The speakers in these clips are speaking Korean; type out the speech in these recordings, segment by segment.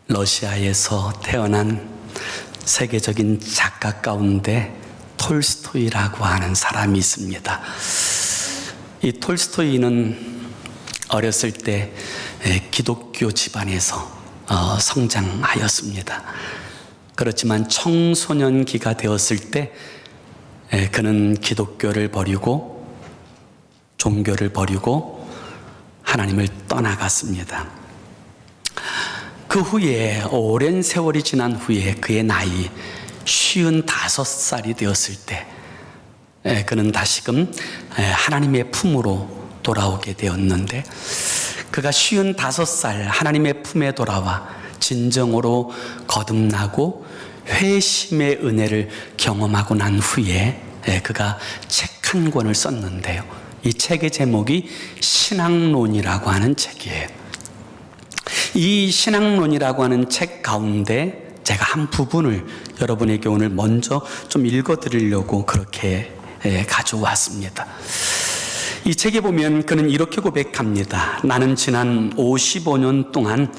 러시아에서 태어난 세계적인 작가 가운데 톨스토이라고 하는 사람이 있습니다. 이 톨스토이는 어렸을 때 기독교 집안에서 성장하였습니다. 그렇지만 청소년기가 되었을 때 그는 기독교를 버리고 종교를 버리고 하나님을 떠나갔습니다. 그 후에 오랜 세월이 지난 후에 그의 나이 55살이 되었을 때 그는 다시금 하나님의 품으로 돌아오게 되었는데, 그가 55살 하나님의 품에 돌아와 진정으로 거듭나고 회심의 은혜를 경험하고 난 후에 그가 책 한 권을 썼는데요, 이 책의 제목이 신앙론이라고 하는 책이에요. 이 신앙론이라고 하는 책 가운데 제가 한 부분을 여러분에게 오늘 먼저 좀 읽어드리려고 그렇게 가져왔습니다. 이 책에 보면 그는 이렇게 고백합니다. 나는 지난 55년 동안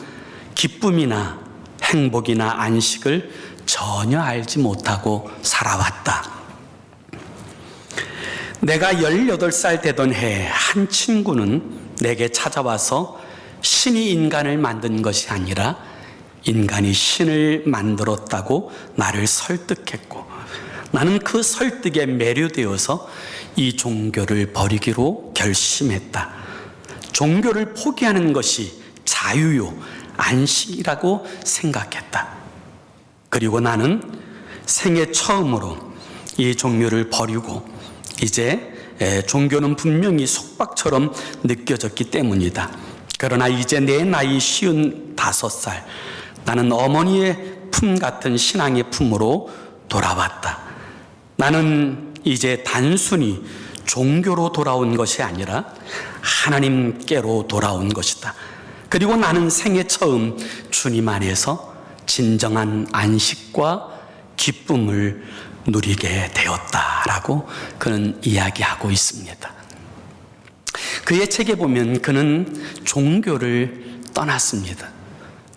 기쁨이나 행복이나 안식을 전혀 알지 못하고 살아왔다. 내가 18살 되던 해 한 친구는 내게 찾아와서 신이 인간을 만든 것이 아니라 인간이 신을 만들었다고 나를 설득했고, 나는 그 설득에 매료되어서 이 종교를 버리기로 결심했다. 종교를 포기하는 것이 자유요, 안식이라고 생각했다. 그리고 나는 생애 처음으로 이 종교를 버리고 이제 종교는 분명히 속박처럼 느껴졌기 때문이다. 그러나 이제 내 나이 55살, 나는 어머니의 품 같은 신앙의 품으로 돌아왔다. 나는 이제 단순히 종교로 돌아온 것이 아니라 하나님께로 돌아온 것이다. 그리고 나는 생애 처음 주님 안에서 진정한 안식과 기쁨을 누리게 되었다라고 그는 이야기하고 있습니다. 그의 책에 보면 그는 종교를 떠났습니다.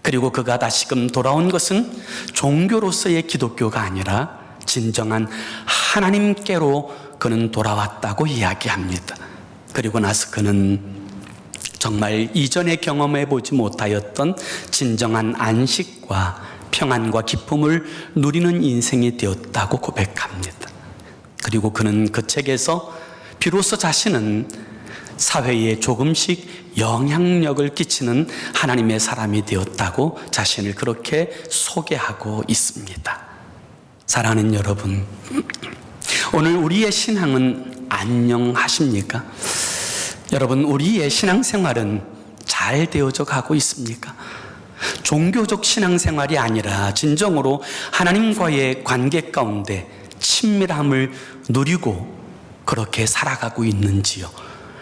그리고 그가 다시금 돌아온 것은 종교로서의 기독교가 아니라 진정한 하나님께로 그는 돌아왔다고 이야기합니다. 그리고 나서 그는 정말 이전에 경험해 보지 못하였던 진정한 안식과 평안과 기쁨을 누리는 인생이 되었다고 고백합니다. 그리고 그는 그 책에서 비로소 자신은 사회에 조금씩 영향력을 끼치는 하나님의 사람이 되었다고 자신을 그렇게 소개하고 있습니다. 사랑하는 여러분, 오늘 우리의 신앙은 안녕하십니까? 여러분, 우리의 신앙생활은 잘 되어져 가고 있습니까? 종교적 신앙생활이 아니라 진정으로 하나님과의 관계 가운데 친밀함을 누리고 그렇게 살아가고 있는지요?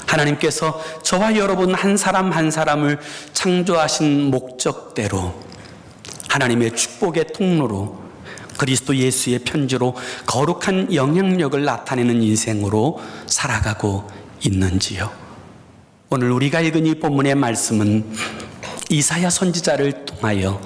하나님께서 저와 여러분 한 사람 한 사람을 창조하신 목적대로 하나님의 축복의 통로로 그리스도 예수의 편지로 거룩한 영향력을 나타내는 인생으로 살아가고 있는지요? 오늘 우리가 읽은 이 본문의 말씀은 이사야 선지자를 통하여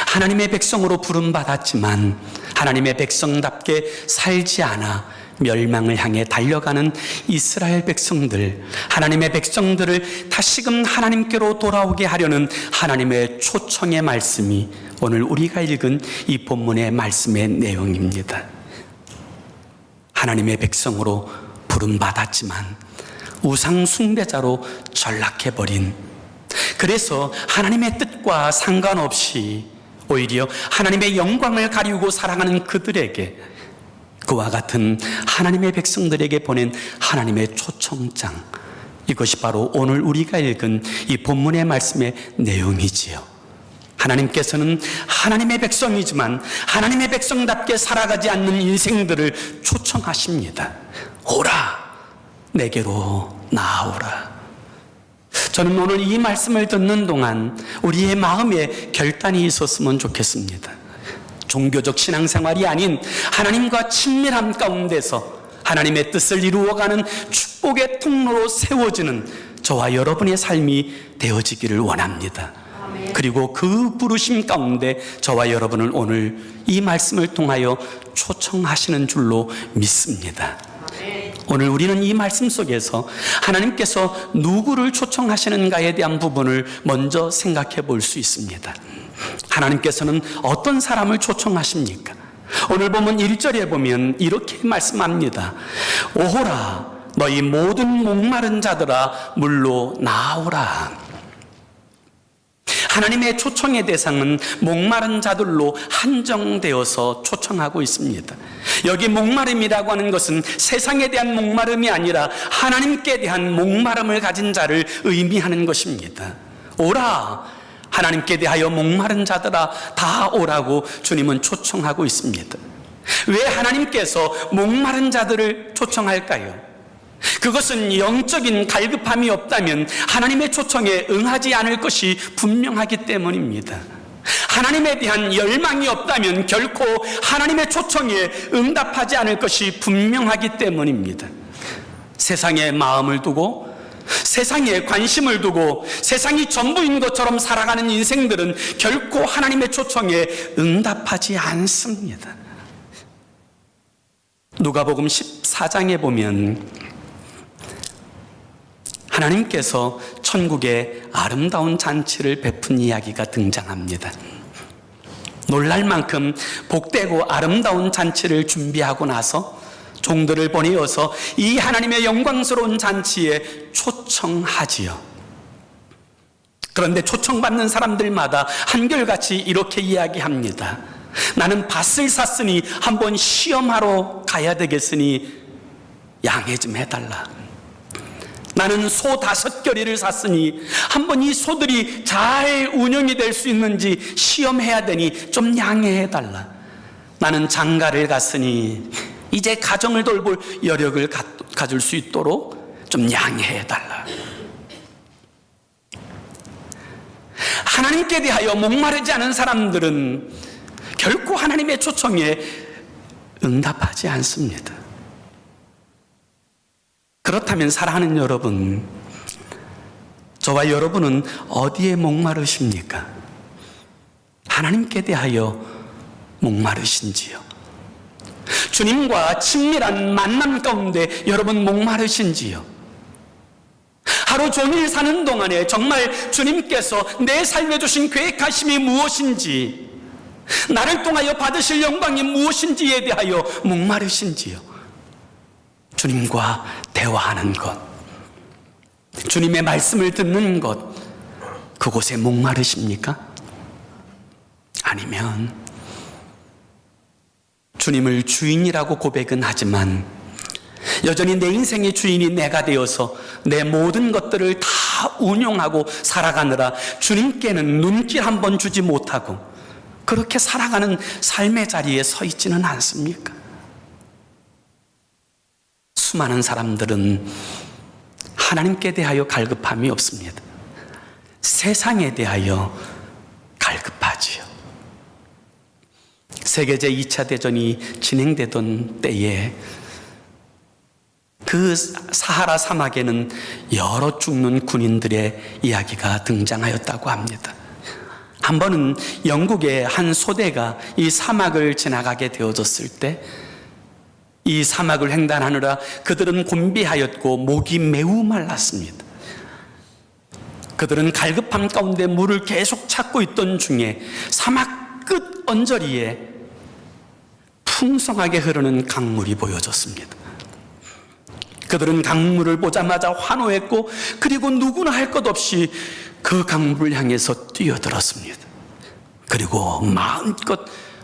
하나님의 백성으로 부름받았지만 하나님의 백성답게 살지 않아 멸망을 향해 달려가는 이스라엘 백성들, 하나님의 백성들을 다시금 하나님께로 돌아오게 하려는 하나님의 초청의 말씀이 오늘 우리가 읽은 이 본문의 말씀의 내용입니다. 하나님의 백성으로 부름받았지만 우상 숭배자로 전락해버린, 그래서 하나님의 뜻과 상관없이 오히려 하나님의 영광을 가리우고 살아가는 그들에게, 그와 같은 하나님의 백성들에게 보낸 하나님의 초청장, 이것이 바로 오늘 우리가 읽은 이 본문의 말씀의 내용이지요. 하나님께서는 하나님의 백성이지만 하나님의 백성답게 살아가지 않는 인생들을 초청하십니다. 오라, 내게로 나아오라. 저는 오늘 이 말씀을 듣는 동안 우리의 마음에 결단이 있었으면 좋겠습니다. 종교적 신앙생활이 아닌 하나님과 친밀함 가운데서 하나님의 뜻을 이루어가는 축복의 통로로 세워지는 저와 여러분의 삶이 되어지기를 원합니다. 그리고 그 부르심 가운데 저와 여러분을 오늘 이 말씀을 통하여 초청하시는 줄로 믿습니다. 오늘 우리는 이 말씀 속에서 하나님께서 누구를 초청하시는가에 대한 부분을 먼저 생각해 볼 수 있습니다. 하나님께서는 어떤 사람을 초청하십니까? 오늘 보면 1절에 보면 이렇게 말씀합니다. 오호라 너희 모든 목마른 자들아 물로 나오라. 하나님의 초청의 대상은 목마른 자들로 한정되어서 초청하고 있습니다. 여기 목마름이라고 하는 것은 세상에 대한 목마름이 아니라 하나님께 대한 목마름을 가진 자를 의미하는 것입니다. 오라, 하나님께 대하여 목마른 자들아 다 오라고 주님은 초청하고 있습니다. 왜 하나님께서 목마른 자들을 초청할까요? 그것은 영적인 갈급함이 없다면 하나님의 초청에 응하지 않을 것이 분명하기 때문입니다. 하나님에 대한 열망이 없다면 결코 하나님의 초청에 응답하지 않을 것이 분명하기 때문입니다. 세상에 마음을 두고 세상에 관심을 두고 세상이 전부인 것처럼 살아가는 인생들은 결코 하나님의 초청에 응답하지 않습니다. 누가복음 14장에 보면 하나님께서 천국에 아름다운 잔치를 베푼 이야기가 등장합니다. 놀랄 만큼 복되고 아름다운 잔치를 준비하고 나서 종들을 보내어서 이 하나님의 영광스러운 잔치에 초청하지요. 그런데 초청받는 사람들마다 한결같이 이렇게 이야기합니다. 나는 밭을 샀으니 한번 시험하러 가야 되겠으니 양해 좀 해달라. 나는 소 5겨리를 샀으니 한번 이 소들이 잘 운영이 될 수 있는지 시험해야 되니 좀 양해해달라. 나는 장가를 갔으니 이제 가정을 돌볼 여력을 가질 수 있도록 좀 양해해달라. 하나님께 대하여 목마르지 않은 사람들은 결코 하나님의 초청에 응답하지 않습니다. 그렇다면 사랑하는 여러분, 저와 여러분은 어디에 목마르십니까? 하나님께 대하여 목마르신지요? 주님과 친밀한 만남 가운데 여러분 목마르신지요? 하루 종일 사는 동안에 정말 주님께서 내 삶에 주신 계획하심이 무엇인지, 나를 통하여 받으실 영광이 무엇인지에 대하여 목마르신지요? 주님과 대화하는 것, 주님의 말씀을 듣는 것, 그곳에 목마르십니까? 아니면 주님을 주인이라고 고백은 하지만 여전히 내 인생의 주인이 내가 되어서 내 모든 것들을 다 운용하고 살아가느라 주님께는 눈길 한번 주지 못하고 그렇게 살아가는 삶의 자리에 서 있지는 않습니까? 수많은 사람들은 하나님께 대하여 갈급함이 없습니다. 세상에 대하여 갈급하지요. 세계 제2차 대전이 진행되던 때에 그 사하라 사막에는 여러 죽는 군인들의 이야기가 등장하였다고 합니다. 한 번은 영국의 한 소대가 이 사막을 지나가게 되어졌을 때 이 사막을 횡단하느라 그들은 곤비하였고 목이 매우 말랐습니다. 그들은 갈급함 가운데 물을 계속 찾고 있던 중에 사막 끝 언저리에 풍성하게 흐르는 강물이 보여졌습니다. 그들은 강물을 보자마자 환호했고 그리고 누구나 할 것 없이 그 강물을 향해서 뛰어들었습니다. 그리고 마음껏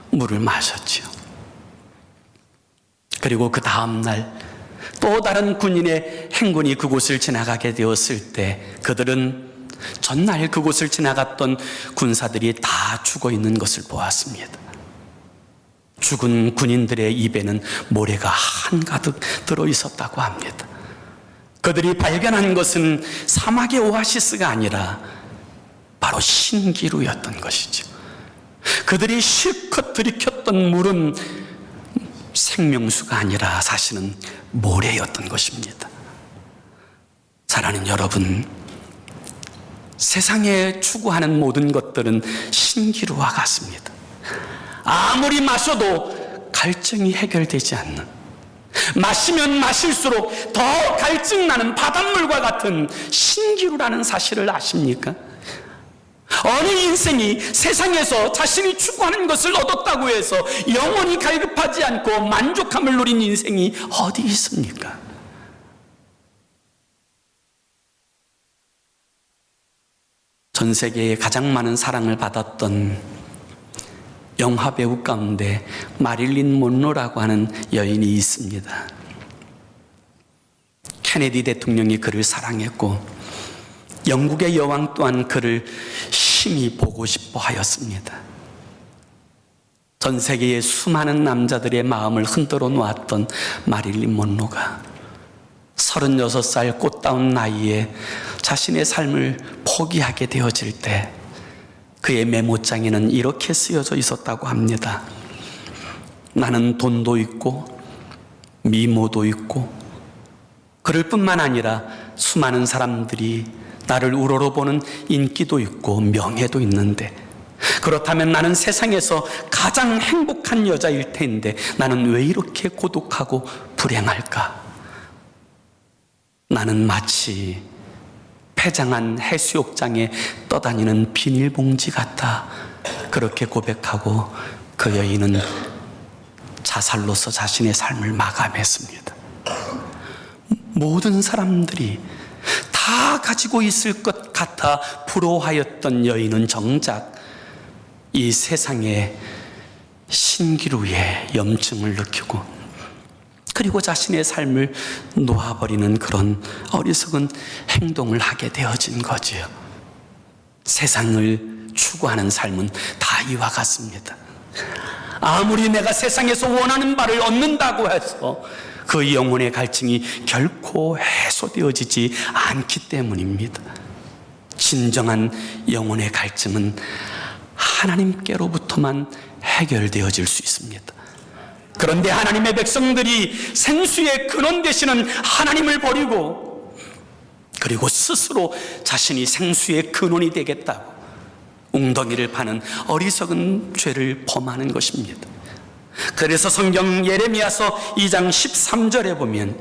물을 마셨지요. 그리고 그 다음날 또 다른 군인의 행군이 그곳을 지나가게 되었을 때 그들은 전날 그곳을 지나갔던 군사들이 다 죽어 있는 것을 보았습니다. 죽은 군인들의 입에는 모래가 한가득 들어 있었다고 합니다. 그들이 발견한 것은 사막의 오아시스가 아니라 바로 신기루였던 것이죠. 그들이 실컷 들이켰던 물은 생명수가 아니라 사실은 모래였던 것입니다. 사랑하는 여러분, 세상에 추구하는 모든 것들은 신기루와 같습니다. 아무리 마셔도 갈증이 해결되지 않는, 마시면 마실수록 더 갈증나는 바닷물과 같은 신기루라는 사실을 아십니까? 어느 인생이 세상에서 자신이 추구하는 것을 얻었다고 해서 영원히 갈급하지 않고 만족함을 누린 인생이 어디 있습니까? 전 세계에 가장 많은 사랑을 받았던 영화 배우 가운데 마릴린 monroe라고 하는 여인이 있습니다. 케네디 대통령이 그를 사랑했고 영국의 여왕 또한 그를 심히 보고 싶어 하였습니다. 전 세계의 수많은 남자들의 마음을 흔들어 놓았던 마릴린 monroe가 36살 꽃다운 나이에 자신의 삶을 포기하게 되어질 때 그의 메모장에는 이렇게 쓰여져 있었다고 합니다. 나는 돈도 있고 미모도 있고 그럴 뿐만 아니라 수많은 사람들이 나를 우러러보는 인기도 있고 명예도 있는데, 그렇다면 나는 세상에서 가장 행복한 여자일 텐데 나는 왜 이렇게 고독하고 불행할까? 나는 마치 폐장한 해수욕장에 떠다니는 비닐봉지 같다. 그렇게 고백하고 그 여인은 자살로서 자신의 삶을 마감했습니다. 모든 사람들이 다 가지고 있을 것 같아 부러워하였던 여인은 정작 이 세상의 신기루의 염증을 느끼고 그리고 자신의 삶을 놓아버리는 그런 어리석은 행동을 하게 되어진 거지요. 세상을 추구하는 삶은 다 이와 같습니다. 아무리 내가 세상에서 원하는 바를 얻는다고 해서 그 영혼의 갈증이 결코 해소되어지지 않기 때문입니다. 진정한 영혼의 갈증은 하나님께로부터만 해결되어질 수 있습니다. 그런데 하나님의 백성들이 생수의 근원 되시는 하나님을 버리고 그리고 스스로 자신이 생수의 근원이 되겠다고 웅덩이를 파는 어리석은 죄를 범하는 것입니다. 그래서 성경 예레미야서 2장 13절에 보면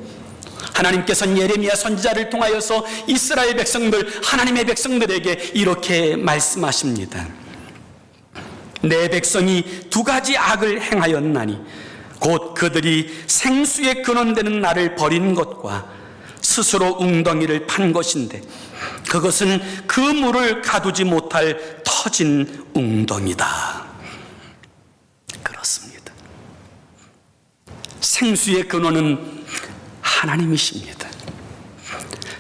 하나님께서는 예레미야 선지자를 통하여서 이스라엘 백성들, 하나님의 백성들에게 이렇게 말씀하십니다. 내 백성이 두 가지 악을 행하였나니 곧 그들이 생수의 근원되는 나를 버린 것과 스스로 웅덩이를 판 것인데 그것은 그 물을 가두지 못할 터진 웅덩이다. 그렇습니다. 생수의 근원은 하나님이십니다.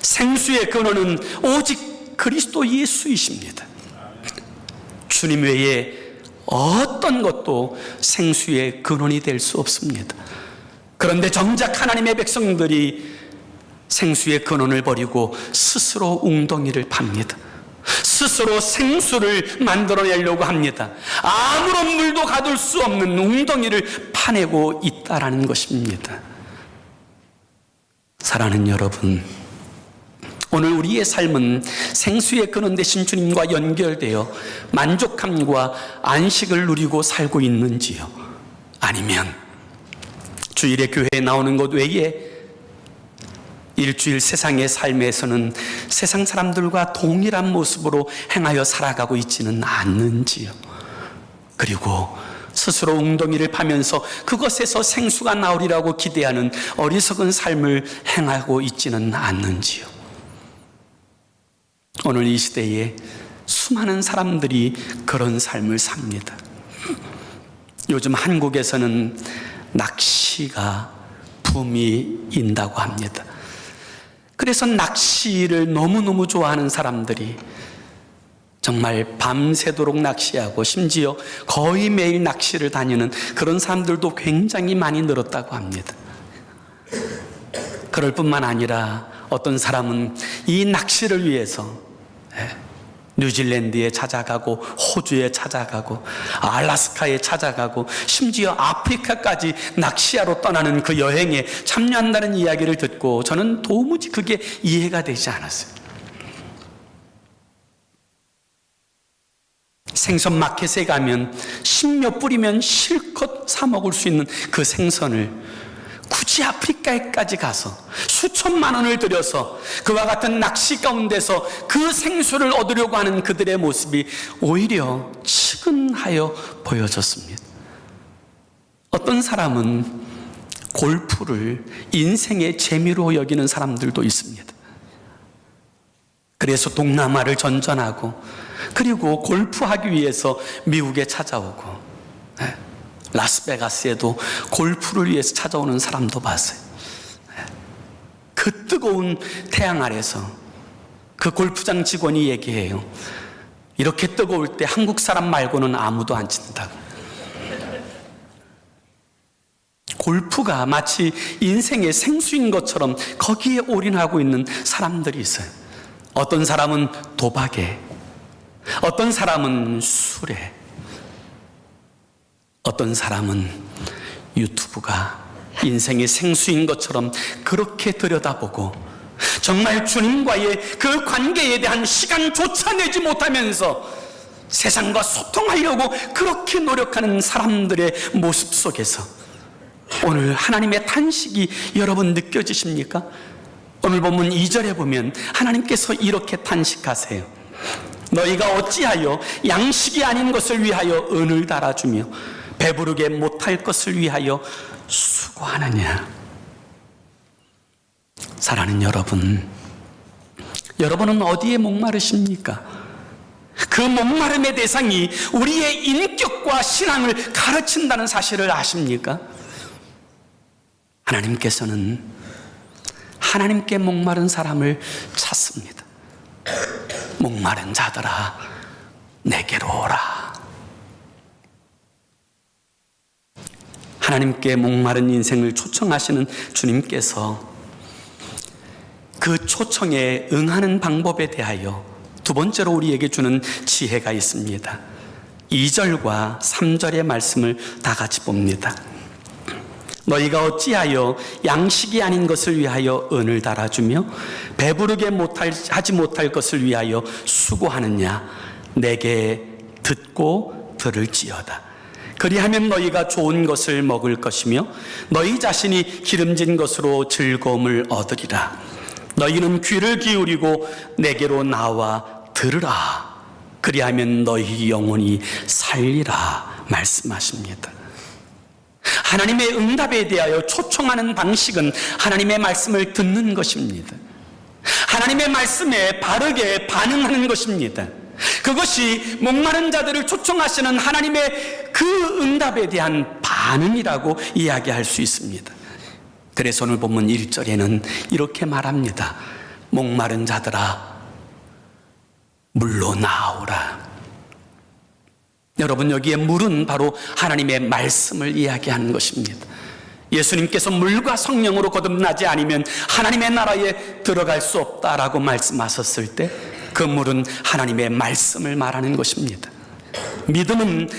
생수의 근원은 오직 그리스도 예수이십니다. 주님 외에 어떤 것도 생수의 근원이 될 수 없습니다. 그런데 정작 하나님의 백성들이 생수의 근원을 버리고 스스로 웅덩이를 팝니다. 스스로 생수를 만들어내려고 합니다. 아무런 물도 가둘 수 없는 웅덩이를 파내고 있다라는 것입니다. 사랑하는 여러분, 오늘 우리의 삶은 생수의 근원 되신 주님과 연결되어 만족함과 안식을 누리고 살고 있는지요? 아니면 주일에 교회에 나오는 것 외에 일주일 세상의 삶에서는 세상 사람들과 동일한 모습으로 행하여 살아가고 있지는 않는지요? 그리고 스스로 웅덩이를 파면서 그것에서 생수가 나오리라고 기대하는 어리석은 삶을 행하고 있지는 않는지요? 오늘 이 시대에 수많은 사람들이 그런 삶을 삽니다. 요즘 한국에서는 낚시가 붐이 인다고 합니다. 그래서 낚시를 너무너무 좋아하는 사람들이 정말 밤새도록 낚시하고 심지어 거의 매일 낚시를 다니는 그런 사람들도 굉장히 많이 늘었다고 합니다. 그럴 뿐만 아니라 어떤 사람은 이 낚시를 위해서 뉴질랜드에 찾아가고 호주에 찾아가고 알래스카에 찾아가고 심지어 아프리카까지 낚시하러 떠나는 그 여행에 참여한다는 이야기를 듣고 저는 도무지 그게 이해가 되지 않았어요. 생선 마켓에 가면 10몇 불이면 실컷 사 먹을 수 있는 그 생선을 굳이 아프리카에까지 가서 수천만 원을 들여서 그와 같은 낚시 가운데서 그 생수를 얻으려고 하는 그들의 모습이 오히려 측은하여 보여졌습니다. 어떤 사람은 골프를 인생의 재미로 여기는 사람들도 있습니다. 그래서 동남아를 전전하고 그리고 골프하기 위해서 미국에 찾아오고 라스베가스에도 골프를 위해서 찾아오는 사람도 봤어요. 그 뜨거운 태양 아래서 그 골프장 직원이 얘기해요. 이렇게 뜨거울 때 한국 사람 말고는 아무도 안 친다고. 골프가 마치 인생의 생수인 것처럼 거기에 올인하고 있는 사람들이 있어요. 어떤 사람은 도박에, 어떤 사람은 술에, 어떤 사람은 유튜브가 인생의 생수인 것처럼 그렇게 들여다보고 정말 주님과의 그 관계에 대한 시간조차 내지 못하면서 세상과 소통하려고 그렇게 노력하는 사람들의 모습 속에서 오늘 하나님의 탄식이 여러분 느껴지십니까? 오늘 본문 2절에 보면 하나님께서 이렇게 탄식하세요. 너희가 어찌하여 양식이 아닌 것을 위하여 은을 달아주며 배부르게 못할 것을 위하여 수고하느냐. 사랑하는 여러분, 여러분은 어디에 목마르십니까? 그 목마름의 대상이 우리의 인격과 신앙을 가르친다는 사실을 아십니까? 하나님께서는 하나님께 목마른 사람을 찾습니다. 목마른 자들아 내게로 오라. 하나님께 목마른 인생을 초청하시는 주님께서 그 초청에 응하는 방법에 대하여 두 번째로 우리에게 주는 지혜가 있습니다. 2절과 3절의 말씀을 다 같이 봅니다. 너희가 어찌하여 양식이 아닌 것을 위하여 은을 달아주며 배부르게 하지 못할 것을 위하여 수고하느냐. 내게 듣고 들을지어다. 그리하면 너희가 좋은 것을 먹을 것이며 너희 자신이 기름진 것으로 즐거움을 얻으리라. 너희는 귀를 기울이고 내게로 나와 들으라. 그리하면 너희 영혼이 살리라 말씀하십니다. 하나님의 응답에 대하여 초청하는 방식은 하나님의 말씀을 듣는 것입니다. 하나님의 말씀에 바르게 반응하는 것입니다. 그것이 목마른 자들을 초청하시는 하나님의 그 응답에 대한 반응이라고 이야기할 수 있습니다. 그래서 오늘 본문 1절에는 이렇게 말합니다. 목마른 자들아 물로 나오라. 여러분, 여기에 물은 바로 하나님의 말씀을 이야기하는 것입니다. 예수님께서 물과 성령으로 거듭나지 않으면 하나님의 나라에 들어갈 수 없다라고 말씀하셨을 때 그 물은 하나님의 말씀을 말하는 것입니다. 믿음은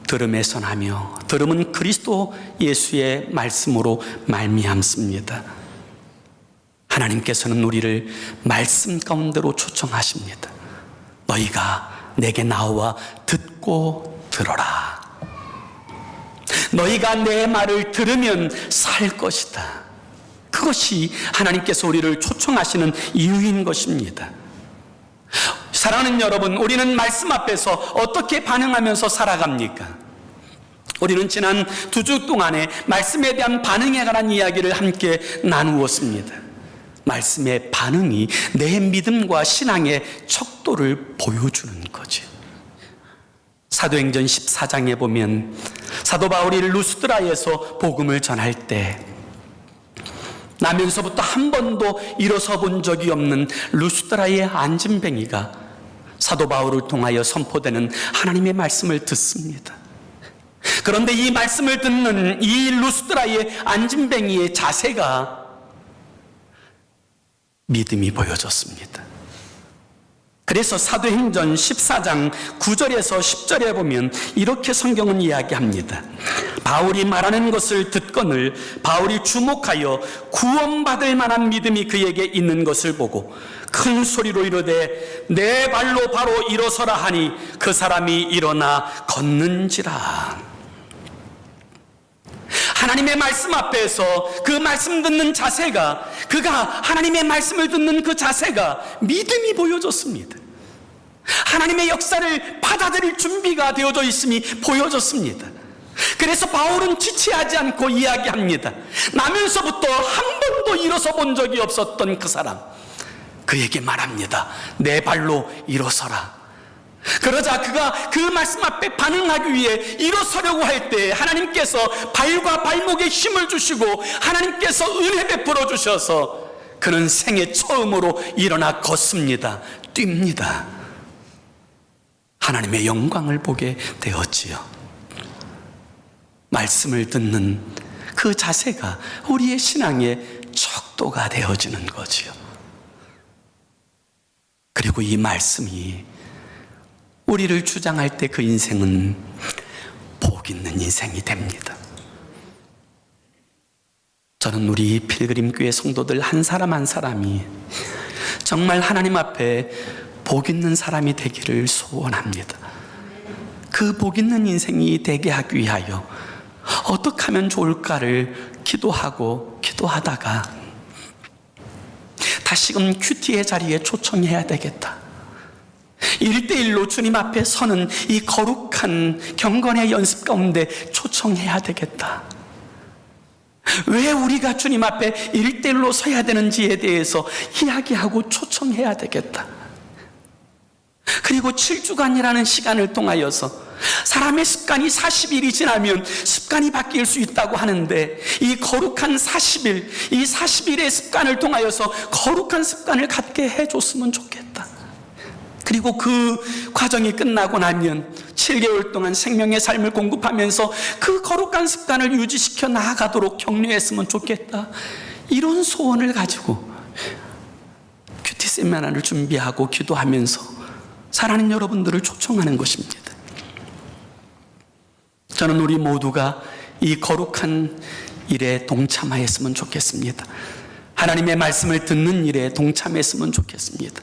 들음에서 나며 들음은 그리스도 예수의 말씀으로 말미암습니다. 하나님께서는 우리를 말씀 가운데로 초청하십니다. 너희가 내게 나와 듣고 들어라. 너희가 내 말을 들으면 살 것이다. 그것이 하나님께서 우리를 초청하시는 이유인 것입니다. 사랑하는 여러분, 우리는 말씀 앞에서 어떻게 반응하면서 살아갑니까? 우리는 지난 2주 동안에 말씀에 대한 반응에 관한 이야기를 함께 나누었습니다. 말씀의 반응이 내 믿음과 신앙의 척도를 보여주는 거죠. 사도행전 14장에 보면 사도 바울이 루스드라에서 복음을 전할 때 나면서부터 한 번도 일어서 본 적이 없는 루스드라의 안진뱅이가 사도 바울을 통하여 선포되는 하나님의 말씀을 듣습니다. 그런데 이 말씀을 듣는 이 루스드라의 안진뱅이의 자세가 믿음이 보여졌습니다. 그래서 사도행전 14장 9절에서 10절에 보면 이렇게 성경은 이야기합니다. 바울이 말하는 것을 듣거늘 바울이 주목하여 구원받을 만한 믿음이 그에게 있는 것을 보고 큰 소리로 이르되 내 발로 바로 일어서라 하니 그 사람이 일어나 걷는지라. 하나님의 말씀 앞에서 그 말씀 듣는 자세가, 그가 하나님의 말씀을 듣는 그 자세가 믿음이 보여졌습니다. 하나님의 역사를 받아들일 준비가 되어져 있음이 보여졌습니다. 그래서 바울은 지체하지 않고 이야기합니다. 나면서부터 한 번도 일어서 본 적이 없었던 그 사람, 그에게 말합니다. 내 발로 일어서라. 그러자 그가 그 말씀 앞에 반응하기 위해 일어서려고 할 때 하나님께서 발과 발목에 힘을 주시고 하나님께서 은혜 베풀어 주셔서 그는 생애 처음으로 일어나 걷습니다. 뜁니다. 하나님의 영광을 보게 되었지요. 말씀을 듣는 그 자세가 우리의 신앙의 척도가 되어지는 거지요. 그리고 이 말씀이 우리를 주장할 때 그 인생은 복 있는 인생이 됩니다. 저는 우리 필그림 교회 성도들 한 사람 한 사람이 정말 하나님 앞에 복 있는 사람이 되기를 소원합니다. 그 복 있는 인생이 되게 하기 위하여 어떻게 하면 좋을까를 기도하다가 다시금 큐티의 자리에 초청해야 되겠다. 1대1로 주님 앞에 서는 이 거룩한 경건의 연습 가운데 초청해야 되겠다. 왜 우리가 주님 앞에 1대1로 서야 되는지에 대해서 이야기하고 초청해야 되겠다. 그리고 7주간이라는 시간을 통하여서 사람의 습관이 40일이 지나면 습관이 바뀔 수 있다고 하는데 이 거룩한 40일, 이 40일의 습관을 통하여서 거룩한 습관을 갖게 해줬으면 좋겠다. 그리고 그 과정이 끝나고 나면 7개월 동안 생명의 삶을 공급하면서 그 거룩한 습관을 유지시켜 나아가도록 격려했으면 좋겠다. 이런 소원을 가지고 큐티 세미나를 준비하고 기도하면서 사랑하는 여러분들을 초청하는 것입니다. 저는 우리 모두가 이 거룩한 일에 동참하였으면 좋겠습니다. 하나님의 말씀을 듣는 일에 동참했으면 좋겠습니다.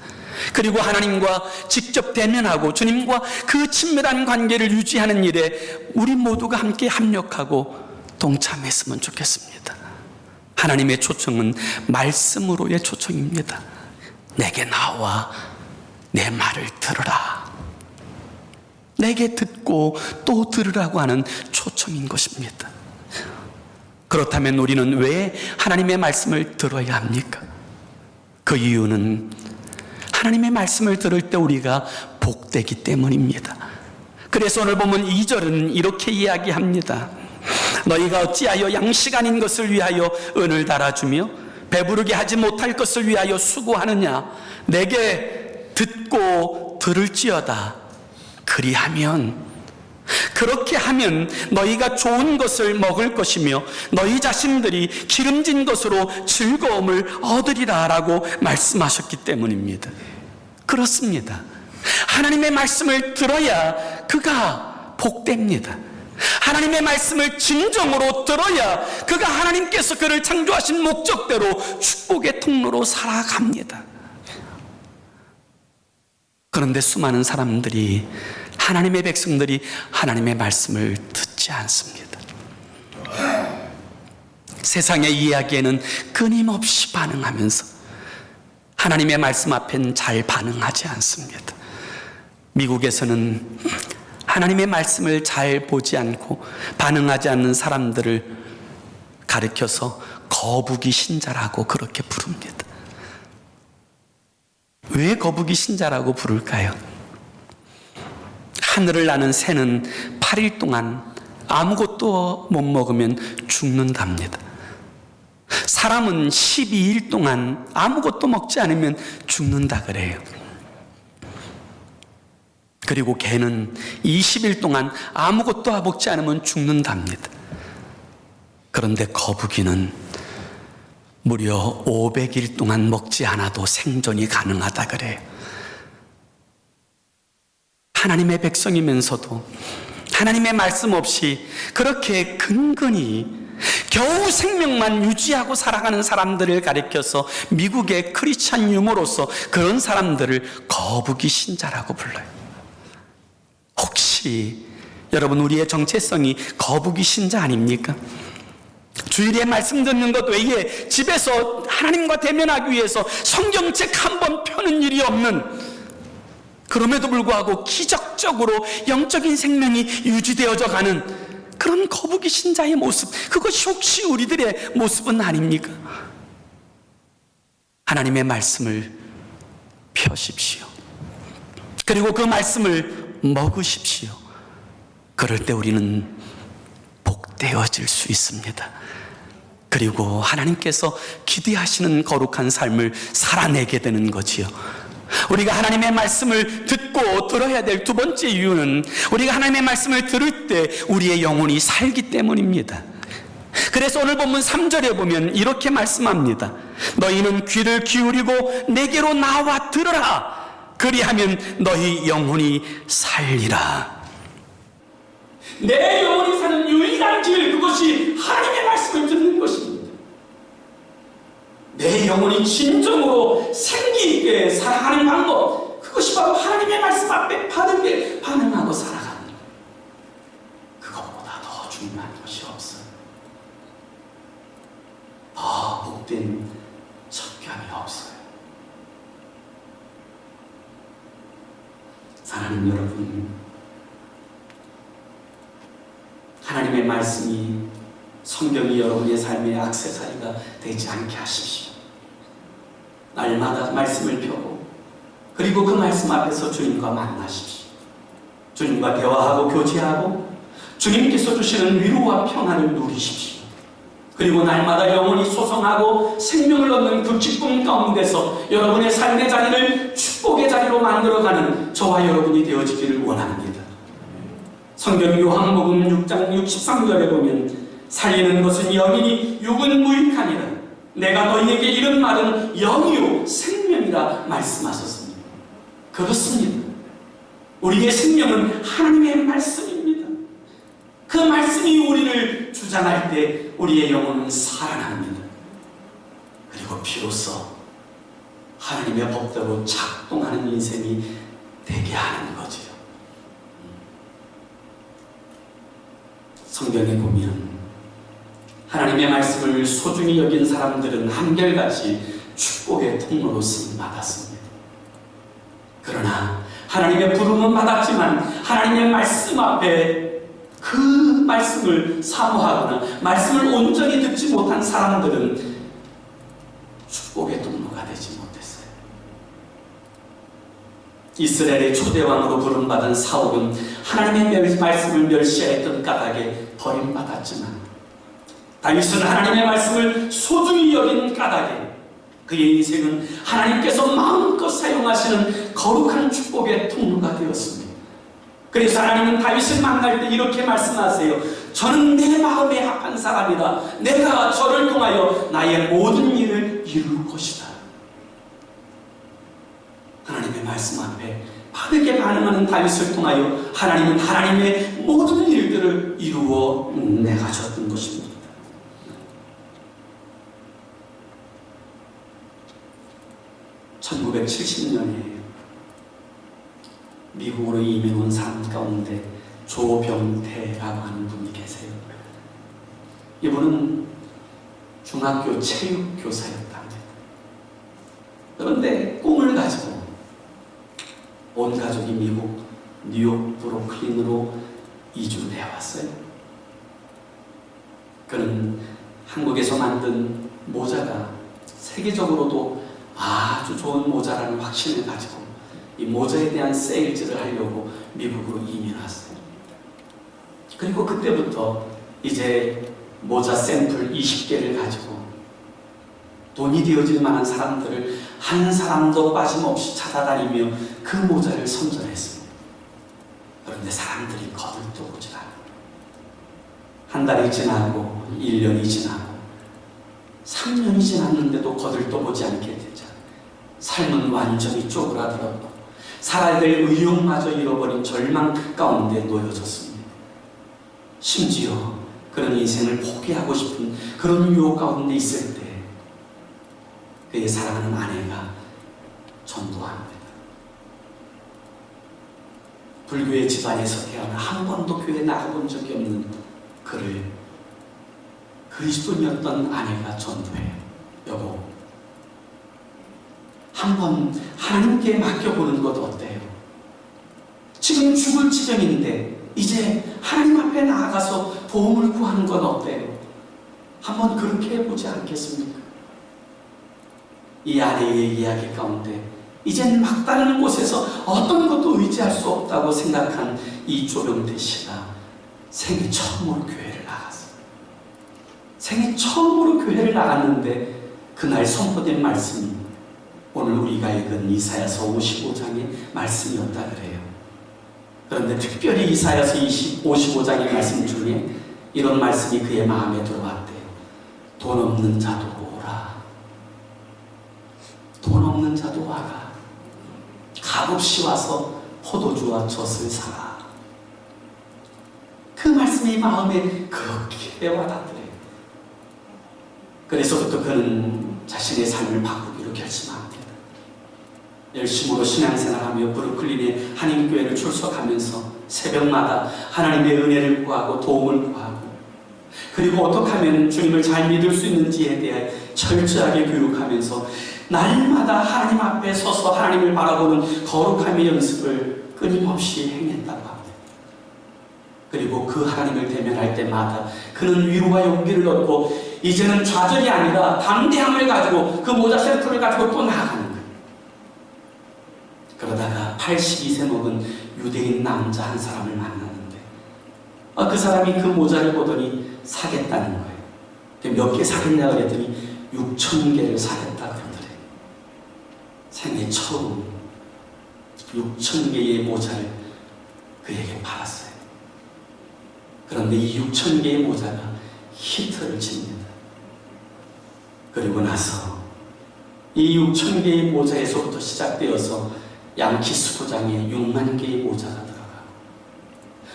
그리고 하나님과 직접 대면하고 주님과 그 친밀한 관계를 유지하는 일에 우리 모두가 함께 합력하고 동참했으면 좋겠습니다. 하나님의 초청은 말씀으로의 초청입니다. 내게 나와 내 말을 들으라. 내게 듣고 또 들으라고 하는 초청인 것입니다. 그렇다면 우리는 왜 하나님의 말씀을 들어야 합니까? 그 이유는 하나님의 말씀을 들을 때 우리가 복되기 때문입니다. 그래서 오늘 보면 2절은 이렇게 이야기합니다. 너희가 어찌하여 양식 아닌 것을 위하여 은을 달아주며 배부르게 하지 못할 것을 위하여 수고하느냐. 내게 듣고 들을지어다. 그렇게 하면 너희가 좋은 것을 먹을 것이며 너희 자신들이 기름진 것으로 즐거움을 얻으리라 라고 말씀하셨기 때문입니다. 그렇습니다. 하나님의 말씀을 들어야 그가 복됩니다. 하나님의 말씀을 진정으로 들어야 그가 하나님께서 그를 창조하신 목적대로 축복의 통로로 살아갑니다. 그런데 수많은 사람들이, 하나님의 백성들이 하나님의 말씀을 듣지 않습니다. 세상의 이야기에는 끊임없이 반응하면서 하나님의 말씀 앞엔 잘 반응하지 않습니다. 미국에서는 하나님의 말씀을 잘 보지 않고 반응하지 않는 사람들을 가리켜서 거북이 신자라고 그렇게 부릅니다. 왜 거북이 신자라고 부를까요? 하늘을 나는 새는 8일 동안 아무것도 못 먹으면 죽는답니다. 사람은 12일 동안 아무것도 먹지 않으면 죽는다 그래요. 그리고 개는 20일 동안 아무것도 먹지 않으면 죽는답니다. 그런데 거북이는 무려 500일 동안 먹지 않아도 생존이 가능하다 그래요. 하나님의 백성이면서도 하나님의 말씀 없이 그렇게 근근히 겨우 생명만 유지하고 살아가는 사람들을 가리켜서 미국의 크리스찬 유머로서 그런 사람들을 거북이 신자라고 불러요. 혹시 여러분, 우리의 정체성이 거북이 신자 아닙니까? 주일에 말씀 듣는 것 외에 집에서 하나님과 대면하기 위해서 성경책 한 번 펴는 일이 없는, 그럼에도 불구하고 기적적으로 영적인 생명이 유지되어져 가는 그런 거북이 신자의 모습, 그것이 혹시 우리들의 모습은 아닙니까? 하나님의 말씀을 펴십시오. 그리고 그 말씀을 먹으십시오. 그럴 때 우리는 복되어질 수 있습니다. 그리고 하나님께서 기대하시는 거룩한 삶을 살아내게 되는 거지요. 우리가 하나님의 말씀을 듣고 들어야 될 두 번째 이유는, 우리가 하나님의 말씀을 들을 때 우리의 영혼이 살기 때문입니다. 그래서 오늘 본문 3절에 보면 이렇게 말씀합니다. 너희는 귀를 기울이고 내게로 나와 들으라. 그리하면 너희 영혼이 살리라. 내 영혼이 사는 유일한 길, 그것이 하나님의 말씀을 듣는 것입니다. 내 영혼이 진정으로 생기 있게 살아가는 방법, 그것이 바로 하나님의 말씀 앞에 바르게 반응하고 살아가는 것. 그것보다 더 중요한 것이 없어요. 더 복된 척결이 없어요. 사랑하는 여러분, 하나님의 말씀이, 성경이 여러분의 삶의 액세서리가 되지 않게 하십시오. 날마다 말씀을 펴고, 그리고 그 말씀 앞에서 주님과 만나십시오. 주님과 대화하고 교제하고 주님께서 주시는 위로와 평안을 누리십시오. 그리고 날마다 영혼이 소성하고 생명을 얻는 그 기쁨 가운데서 여러분의 삶의 자리를 축복의 자리로 만들어가는 저와 여러분이 되어지기를 원합니다. 성경 요한복음 6장 63절에 보면 살리는 것은 영이니 육은 무익하니라. 내가 너희에게 이런 말은 영이요 생명이라 말씀하셨습니다. 그렇습니다. 우리의 생명은 하나님의 말씀입니다. 그 말씀이 우리를 주장할 때 우리의 영혼은 살아납니다. 그리고 비로소 하나님의 법대로 작동하는 인생이 되게 하는 거지요. 성경에 보면 하나님의 말씀을 소중히 여긴 사람들은 한결같이 축복의 통로로 쓰임받았습니다. 그러나 하나님의 부름은 받았지만 하나님의 말씀 앞에 그 말씀을 사모하거나 말씀을 온전히 듣지 못한 사람들은 축복의 통로가 되지 못했어요. 이스라엘의 초대왕으로 부름받은 사울은 하나님의 말씀을 멸시했던 까닭에 버림받았지만, 다윗은 하나님의 말씀을 소중히 여긴 까닭에 그의 인생은 하나님께서 마음껏 사용하시는 거룩한 축복의 통로가 되었습니다. 그래서 하나님은 다윗을 만날 때 이렇게 말씀하세요. 저는 내 마음에 합한 사람이다. 내가 저를 통하여 나의 모든 일을 이룰 것이다. 하나님의 말씀 앞에 바르게 반응하는 다윗을 통하여 하나님은 하나님의 모든 일들을 이루어 내가셨던 것입니다. (1970년에) 미국으로 이민 온 사람 가운데 조병태라고 하는 분이 계세요. 이분은 중학교 체육교사였답니다. 그런데 꿈을 가지고 온 가족이 미국 뉴욕 브루클린으로 이주를 해왔어요. 그는 한국에서 만든 모자가 세계적으로도 아주 좋은 모자라는 확신을 가지고 이 모자에 대한 세일즈를 하려고 미국으로 이민 왔어요. 그리고 그때부터 이제 모자 샘플 20개를 가지고 돈이 되어질 만한 사람들을 한 사람도 빠짐없이 찾아다니며 그 모자를 선전했습니다. 그런데 사람들이 거들떠보질 않아요. 한 달이 지나고 1년이 지나고 3년이 지났는데도 거들떠보지 않게 되자 삶은 완전히 쪼그라들었고 살아야 될 의욕마저 잃어버린 절망 가운데 놓여졌습니다. 심지어 그런 인생을 포기하고 싶은 그런 유혹 가운데 있을 때 그의 사랑하는 아내가 전도합니다. 불교의 집안에서 태어나 한 번도 교회에 나가본 적이 없는 그를 그리스도인이었던 아내가 전도해요. 여보, 한번 하나님께 맡겨보는 것 어때요? 지금 죽을 지경인데 이제 하나님 앞에 나아가서 도움을 구하는 건 어때요? 한번 그렇게 해보지 않겠습니까? 이 아내의 이야기 가운데 이젠 막다른 곳에서 어떤 것도 의지할 수 없다고 생각한 이 조병태 씨가 생애 처음으로 교회를 나갔어요. 생애 처음으로 교회를 나갔는데 그날 선포된 말씀이 오늘 우리가 읽은 이사야서 55장의 말씀이었다 그래요. 그런데 특별히 이사야서 55장의 말씀 중에 이런 말씀이 그의 마음에 들어왔대요. 돈 없는 자도 오라. 돈 없는 자도 와라. 값없이 와서 포도주와 젖을 사라. 그 말씀이 마음에 그렇게 와닿더래요. 그래서부터 그는 자신의 삶을 바꾸기로 결심합니다. 열심으로 신앙생활하며 브루클린의 한인교회를 출석하면서 새벽마다 하나님의 은혜를 구하고 도움을 구하고 그리고 어떻게 하면 주님을 잘 믿을 수 있는지에 대해 철저하게 교육하면서 날마다 하나님 앞에 서서 하나님을 바라보는 거룩함의 연습을 끊임없이 행했다고 합니다. 그리고 그 하나님을 대면할 때마다 그는 위로와 용기를 얻고 이제는 좌절이 아니라 담대함을 가지고 그 모자 샘플을 가지고 또 나아가는 거예요. 그러다가 82세 먹은 유대인 남자 한 사람을 만났는데 그 사람이 그 모자를 보더니 사겠다는 거예요. 몇 개 사겠냐 그랬더니 6,000개를 사겠다 그러더래요. 생애 처음 6,000개의 모자를 그에게 팔았어요. 그런데 이 6,000개의 모자가 히트를 칩니다. 그리고 나서 이 6,000개의 모자에서부터 시작되어서 양키스 포장에 6만 개의 모자가 들어가고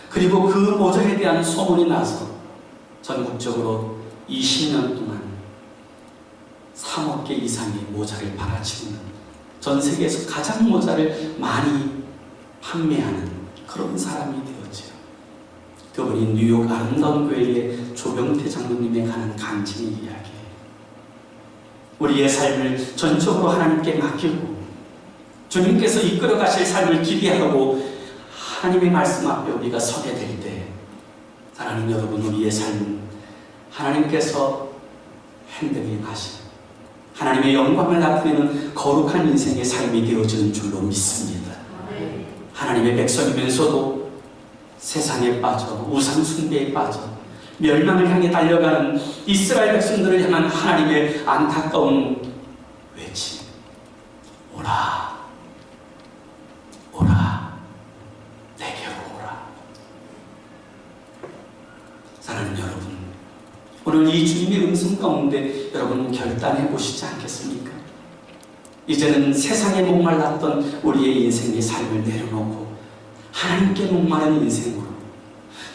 그리고 그 모자에 대한 소문이 나서 전국적으로 20년 동안 3억 개 이상의 모자를 팔아치우는 전 세계에서 가장 모자를 많이 판매하는 그런 사람이 되었지요. 그분이 뉴욕 아름다운 교회의 조병태 장로님에 관한 간증의 이야기예요. 우리의 삶을 전적으로 하나님께 맡기고 주님께서 이끌어 가실 삶을 기대하고 하나님의 말씀 앞에 우리가 서게 될 때 사랑하는 여러분, 우리의 삶은 하나님께서 핸들링하신 하나님의 영광을 나타내는 거룩한 인생의 삶이 되어지는 줄로 믿습니다. 하나님의 백성이면서도 세상에 빠져 우상 숭배에 빠져 멸망을 향해 달려가는 이스라엘 백성들을 향한 하나님의 안타까운 외침. 오라, 오라, 내게로 오라. 사랑하는 여러분, 오늘 이 주님의 음성 가운데 여러분 결단해 보시지 않겠습니까? 이제는 세상에 목말랐던 우리의 인생의 삶을 내려놓고 하나님께 목마른 인생으로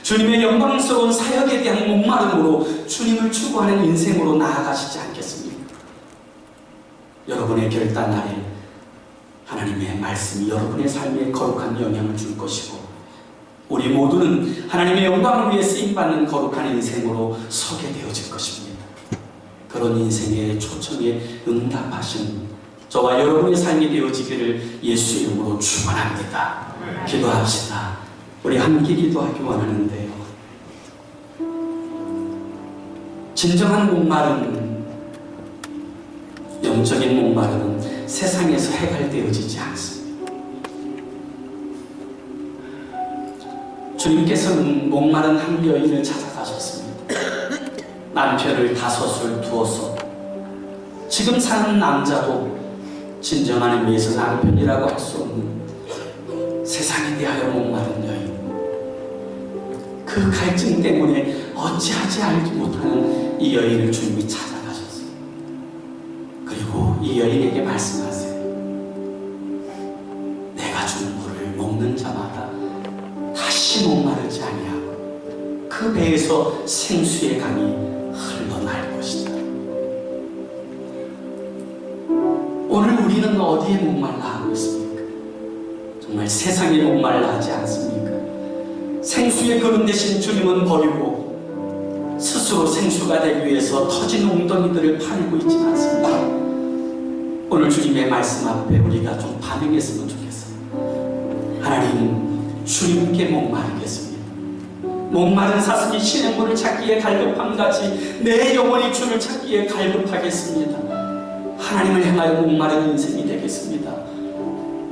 주님의 영광스러운 사역에 대한 목마름으로 주님을 추구하는 인생으로 나아가시지 않겠습니까? 여러분의 결단 날에 하나님의 말씀이 여러분의 삶에 거룩한 영향을 줄 것이고 우리 모두는 하나님의 영광을 위해 쓰임받는 거룩한 인생으로 서게 되어질 것입니다. 그런 인생의 초청에 응답하신 저와 여러분의 삶이 되어지기를 예수의 이름으로 축원합니다. 기도합시다. 우리 함께 기도하기 원하는데요. 진정한 목마름은, 영적인 목마름은 세상에서 해결되어지지 않습니다. 주님께서는 목마른 한 여인을 찾아가셨습니다. 남편을 다섯을 두어서 지금 사는 남자도 진정한 의미에서 남편이라고 할 수 없는 세상에 대하여 목마른 여인, 그 갈증 때문에 어찌하지 알지 못하는 이 여인을 주님이 찾아가셨어요. 그리고 이 여인에게 말씀하세요. 내가 주는 물을 먹는 자마다 다시 목마르지 아니하고 그 그 배에서 생수의 강이 흘러날 것이다. 오늘 우리는 어디에 목말라 하고 있습니까? 정말 세상에 목말라 하지 않습니까? 생수의 그릇 대신 주님은 버리고 스스로 생수가 되기 위해서 터진 웅덩이들을 파내고 있지는 않습니다. 오늘 주님의 말씀 앞에 우리가 좀 반응했으면 좋겠어요. 하나님, 주님께 목마르겠습니다. 목마른 사슴이 신의 물을 찾기에 갈급함같이 내 영혼이 주를 찾기에 갈급하겠습니다. 하나님을 향하여 목마른 인생이 되겠습니다.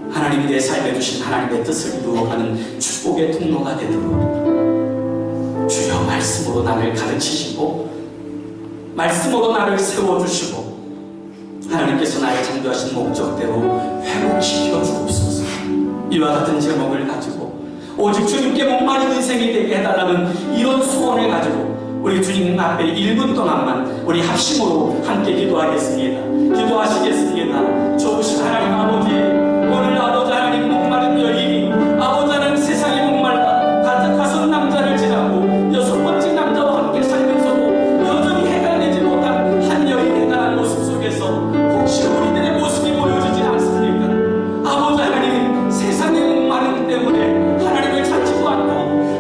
하나님이 내 삶에 주신 하나님의 뜻을 이루어가는 축복의 통로가 되도록 주여 말씀으로 나를 가르치시고 말씀으로 나를 세워주시고 하나님께서 나를 창조하신 목적대로 회복시켜 주옵소서. 이와 같은 제목을 가지고 오직 주님께 목마른 인생이 되게 해달라는 이런 소원을 가지고 우리 주님 앞에 1분 동안만 우리 합심으로 함께 기도하겠습니다. 기도하시겠습니다. 좋으신 하나님 아버지, 오늘 아버지 하나님 목마른 여인이 아버지 하나님 세상에 목말라 가진 남자를 지나고 6번째 남자와 함께 살면서도 여전히 해결되지 못한 한 여인에 대한 모습 속에서 혹시 우리들의 모습이 보여지지 않습니까? 아버지 하나님 세상의 목마름 때문에 하나님을 찾지도 않고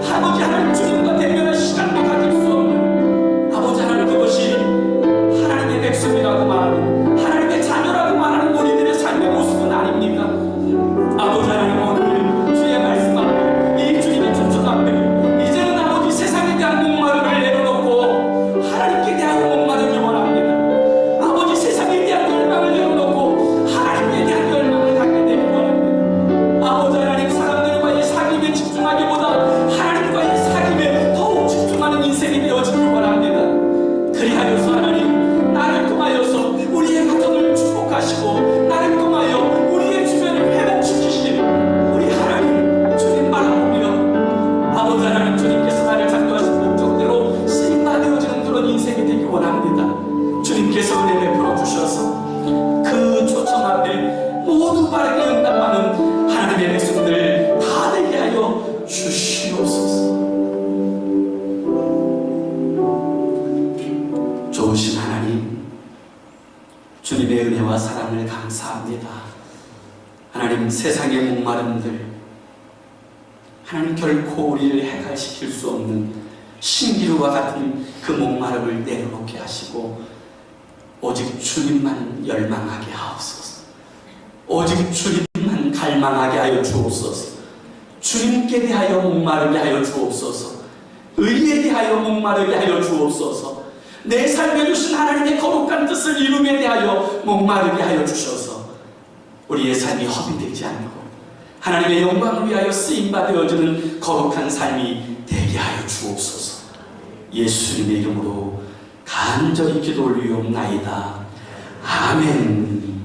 아버지 하나님 주님과 대면할 시간도 가질 수 없는 아버지 하나님, 그것이 하나님의 백성이라고 말하는 하나님의 자녀라고 말하는 우리들의 삶의 모습은 아닙니까? 아버지 하나님, 오늘 주의 말씀 앞에 이 주님의 초청 앞에 이제는 아버지 세상에 대한 목마름을 내려놓고 하나님께 대한 목마름을 원합니다. 아버지 세상에 대한 열망을 내려놓고 하나님께 대한 열망을 갖게 되길 원합니다. 아버지 하나님, 사람들과의 사귐에 집중하기보다 하나님과의 사귐에 더욱 집중하는 인생이 되어지길 원합니다. 그리하여서 하나님, 나를 통하여서 우리의 가정을 축복하시고 나를 통하여 우리의 주변을 회복시키시기를 우리 하나님 주님 바라보며 아버지 하나님, 주님께서 나를 창조하신 목적대로 쓰임받아지는 그런 인생이 되기 원합니다. 주님께서 은혜 베풀어 주셔서 그 초청 앞에 모두 바르게 응답하는 하나님의 백성들 다 되게 하여 주시옵소서. 좋으신 하나님, 주님의 은혜와 사랑을 감사합니다. 하나님, 세상의 목마름들 하나님 결코 우리를 해갈시킬 수 없는 신기루와 같은 그 목마름을 내려놓게 하시고 오직 주님만 열망하게 하옵소서. 오직 주님만 갈망하게 하여 주옵소서. 주님께 대하여 목마르게 하여 주옵소서. 의에 대하여 목마르게 하여 주옵소서. 내 삶에 주신 하나님의 거룩한 뜻을 이룸에 대하여 목마르게 하여 주셔서 우리의 삶이 허비되지 않고 하나님의 영광을 위하여 쓰임받아지는 거룩한 삶이 되게 하여 주옵소서. 예수님의 이름으로 간절히 기도 올리옵나이다. 아멘.